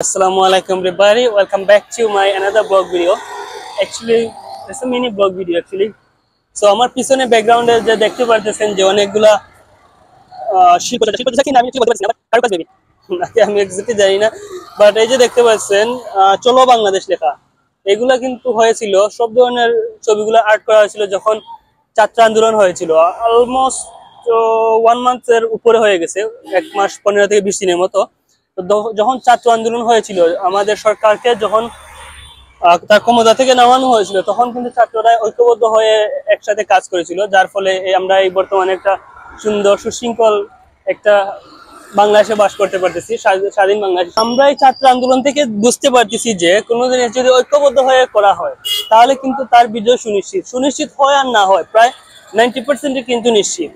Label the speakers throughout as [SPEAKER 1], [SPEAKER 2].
[SPEAKER 1] Assalamualaikum everybody, welcome back to my another blog video. Actually it's a mini blog video actually. So আমার পিছনে ব্যাকগ্রাউন্ডে যে দেখতে পারতেছেন যে অনেকগুলা শিল্প কি না আমি কি বলতে পারছি না কারো কাজ বেবি নাকি আমি এক্স্যাক্টলি জানি না, বাট এই যে দেখতে পাচ্ছেন চলো বাংলাদেশ লেখা এগুলা কিন্তু হয়েছিল, সব ধরনের ছবিগুলো আর্ট করা হয়েছিল যখন ছাত্র আন্দোলন হয়েছিল। অলমোস্ট 1 মান্থের উপরে হয়ে গেছে, 1 মাস 15 থেকে 20 দিনের মতো। যখন ছাত্র আন্দোলন হয়েছিল, আমাদের সরকারকে যখন তার ক্ষমতা থেকে নামানো হয়েছিল, তখন কিন্তু ছাত্ররা ঐক্যবদ্ধ হয়ে একসাথে কাজ করেছিল, যার ফলে আমরা এই বর্তমানে একটা সুন্দর সুশৃঙ্খল একটা বাংলাদেশে বাস করতে পারতেছি, স্বাধীন বাংলাদেশ। আমরা এই ছাত্র আন্দোলন থেকে বুঝতে পারতেছি যে কোনো জিনিস যদি ঐক্যবদ্ধ হয়ে করা হয় তাহলে কিন্তু তার বিজয় সুনিশ্চিত হয় আর না হয় প্রায় 90% কিন্তু নিশ্চিত।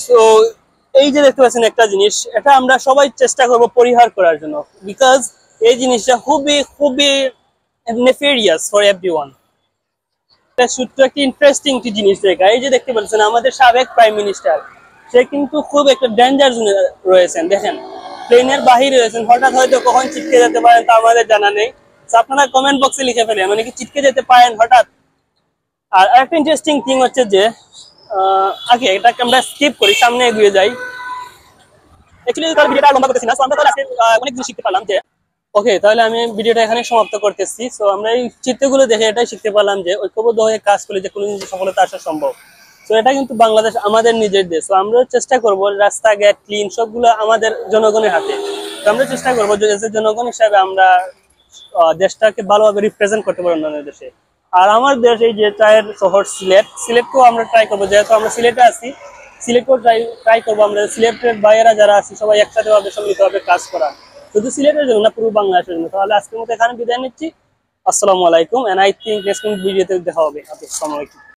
[SPEAKER 1] সো এই যে দেখতে পাচ্ছেন একটা জিনিস, এটা আমরা সবাই চেষ্টা করব পরিহার করার জন্য, বিকজ এই জিনিসটা খুবই খুবই নেফেরিয়াস ফর এভরিওয়ান। এটা সত্যি একটা ইন্টারেস্টিং একটি জিনিস দেখা। এই যে দেখতে পাচ্ছেন আমাদের সাবেক প্রাইম মিনিস্টার, সে কিন্তু খুব একটা ডেঞ্জার জোনে রয়েছেন। দেখেন প্লেনের বাহিরে রয়েছেন, হঠাৎ হয়তো কখন ছিটকে যেতে পারেন তা আমাদের জানা নেই। আপনারা কমেন্ট বক্সে লিখে ফেলেন মানে কি ছিটকে যেতে পারেন হঠাৎ। আর একটা ইন্টারেস্টিং থিং হচ্ছে যে আগে এটাকে আমরা স্কিপ করি, সামনে এগিয়ে যাই। অ্যাকচুয়ালি তার ভিডিওটা লম্বা করতেছি না, সো আমরা আজকে অনেক কিছু শিখতে পারলাম যে ওকে, তাহলে আমি ভিডিওটা এখানে সমাপ্ত করতেছি। সো আমরা এই চিত্রগুলো দেখে এটাই শিখতে পারলাম যে ঐক্যবদ্ধ হয়ে কাজ করলে যে কোনো জিনিস সফলতা আসা সম্ভব। সো এটা কিন্তু বাংলাদেশ আমাদের নিজের দেশ, তো আমরা চেষ্টা করবো রাস্তাঘাট ক্লিন সবগুলো আমাদের জনগণের হাতে। তো আমরা চেষ্টা করবো যে জনগণ হিসাবে আমরা দেশটাকে ভালোভাবে রিপ্রেজেন্ট করতে পারি অন্যান্য দেশে। আর আমার দেশ এই যে চায়ের শহর সিলেটকেও আমরা ট্রাই করবো, যেহেতু আমরা সিলেটে আছি সিলেটকেও ট্রাই করবো আমরা সিলেটের বাইরেরা যারা আছি সবাই একসাথে ভাবে সম্মিলিতভাবে কাজ করা, শুধু সিলেটের জন্য না পুরো বাংলাদেশের জন্য। তাহলে আজকের মতো এখানে বিদায় নিচ্ছি। আসসালামু আলাইকুম, এন্ড আই থিংক নেক্সট ভিডিওতে দেখা হবে। আসসালামু আলাইকুম।